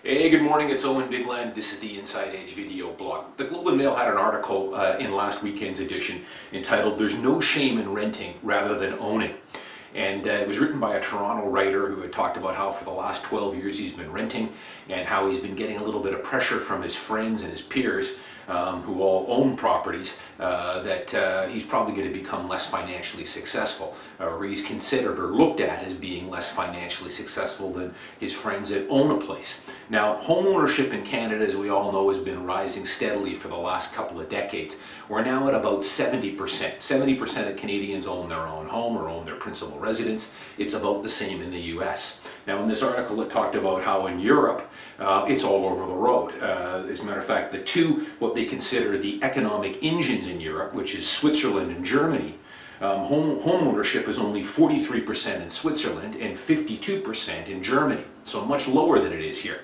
Hey, good morning, it's Owen Bigland. This is the Inside Edge video blog. The Globe and Mail had an article in last weekend's edition entitled "There's No Shame in Renting Rather Than Owning." And it was written by a Toronto writer who had talked about how for the last 12 years he's been renting and how he's been getting a little bit of pressure from his friends and his peers who all own properties that he's probably going to become less financially successful, or he's considered or looked at as being less financially successful than his friends that own a place. Now, home ownership in Canada, as we all know, has been rising steadily for the last couple of decades. We're now at about 70%. 70% of Canadians own their own home or own their principal residence. It's about the same in the US. Now, in this article, it talked about how in Europe, it's all over the road. As a matter of fact, the two, what they consider the economic engines in Europe, which is Switzerland and Germany, home ownership is only 43% in Switzerland and 52% in Germany, so much lower than it is here.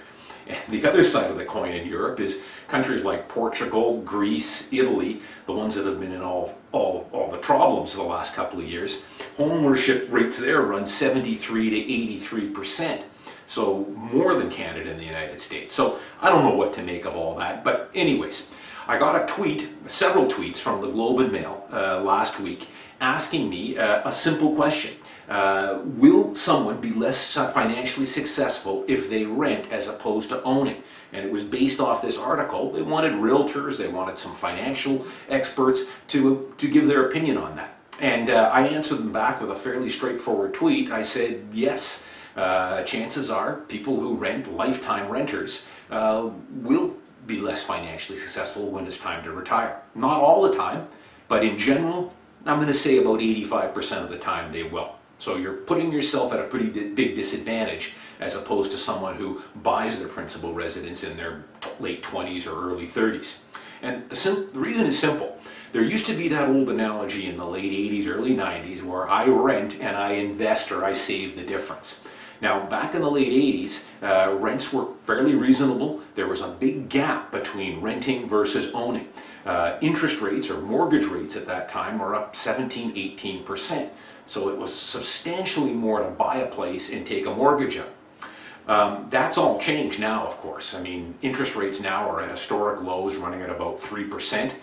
And the other side of the coin in Europe is countries like Portugal, Greece, Italy, the ones that have been in all the problems the last couple of years. Home ownership rates there run 73 to 83%. So more than Canada and the United States. So I don't know what to make of all that. But anyways, I got a tweet, several tweets from the Globe and Mail last week asking me a simple question. Will someone be less financially successful if they rent as opposed to owning? And it was based off this article. They wanted realtors, they wanted some financial experts to give their opinion on that. And I answered them back with a fairly straightforward tweet. I said, yes. Chances are people who rent, lifetime renters, will be less financially successful when it's time to retire. Not all the time, but in general, I'm going to say about 85% of the time they will. So you're putting yourself at a pretty big disadvantage as opposed to someone who buys their principal residence in their late 20s or early 30s. And the reason is simple. There used to be that old analogy in the late 80s, early 90s where I rent and I invest or I save the difference. Now, back in the late 80s, rents were fairly reasonable. There was a big gap between renting versus owning. Interest rates or mortgage rates at that time were up 17, 18%. So it was substantially more to buy a place and take a mortgage out. That's all changed now, of course. I mean, interest rates now are at historic lows, running at about 3%.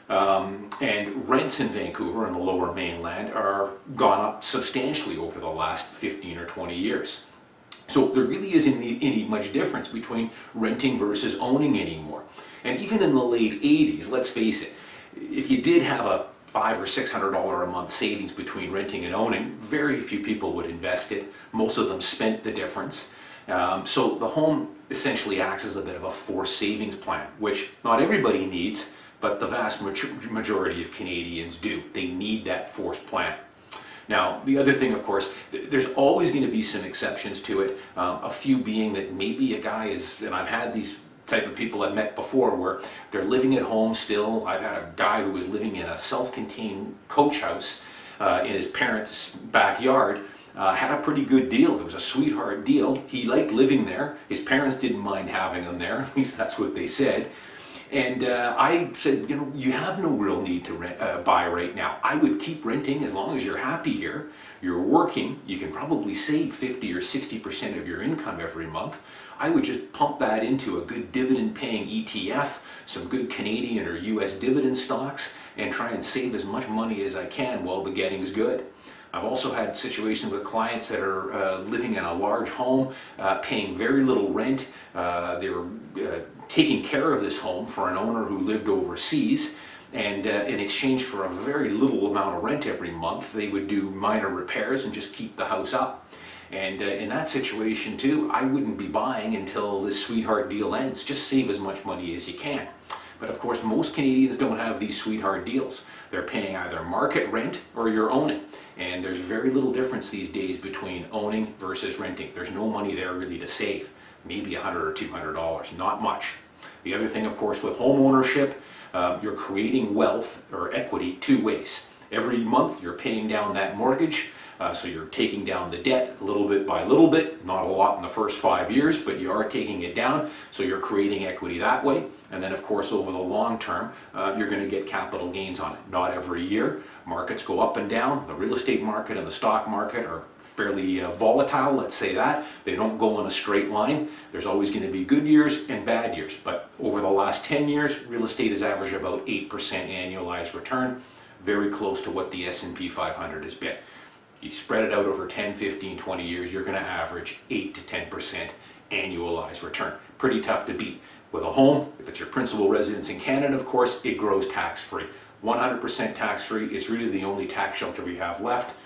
And rents in Vancouver and the lower mainland are gone up substantially over the last 15 or 20 years. So there really isn't any much difference between renting versus owning anymore. And even in the late 80s, let's face it, if you did have a $500 or $600 a month savings between renting and owning, very few people would invest it. Most of them spent the difference. So the home essentially acts as a bit of a forced savings plan, which not everybody needs, but the vast majority of Canadians do. They need that forced plan. Now, the other thing, of course, there's always going to be some exceptions to it. A few being that maybe a guy is, and I've had these type of people I've met before where they're living at home still. I've had a guy who was living in a self-contained coach house in his parents' backyard. Had a pretty good deal. It was a sweetheart deal. He liked living there. His parents didn't mind having him there. At least that's what they said. And I said, you know, you have no real need to buy right now. I would keep renting as long as you're happy here. You're working. You can probably save 50 or 60% of your income every month. I would just pump that into a good dividend-paying ETF, some good Canadian or US dividend stocks, and try and save as much money as I can while the getting's good. I've also had situations with clients that are living in a large home, paying very little rent. They were taking care of this home for an owner who lived overseas, and in exchange for a very little amount of rent every month, they would do minor repairs and just keep the house up. And in that situation too, I wouldn't be buying until this sweetheart deal ends. Just save as much money as you can. But of course, most Canadians don't have these sweetheart deals. They're paying either market rent or you're owning. And there's very little difference these days between owning versus renting. There's no money there really to save. Maybe $100 or $200, not much. The other thing, of course, with home ownership, you're creating wealth or equity two ways. Every month you're paying down that mortgage. So you're taking down the debt little bit by little bit, not a lot in the first 5 years, but you are taking it down. So you're creating equity that way. And then of course, over the long term, you're going to get capital gains on it. Not every year. Markets go up and down. The real estate market and the stock market are fairly volatile, let's say that. They don't go in a straight line. There's always going to be good years and bad years. But over the last 10 years, real estate has averaged about 8% annualized return, very close to what the S&P 500 has been. You spread it out over 10, 15, 20 years, you're going to average 8 to 10% annualized return. Pretty tough to beat. With a home, if it's your principal residence in Canada, of course, it grows tax-free. 100% tax-free. It's really the only tax shelter we have left.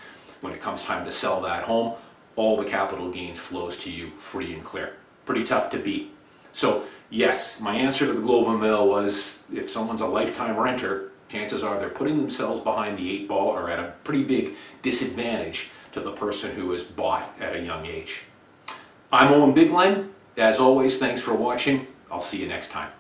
When it comes time to sell that home, all the capital gains flows to you free and clear. Pretty tough to beat. So yes, my answer to the Globe and Mail was, if someone's a lifetime renter, chances are they're putting themselves behind the 8 ball or at a pretty big disadvantage to the person who was bought at a young age. I'm Owen Bigland. As always, thanks for watching. I'll see you next time.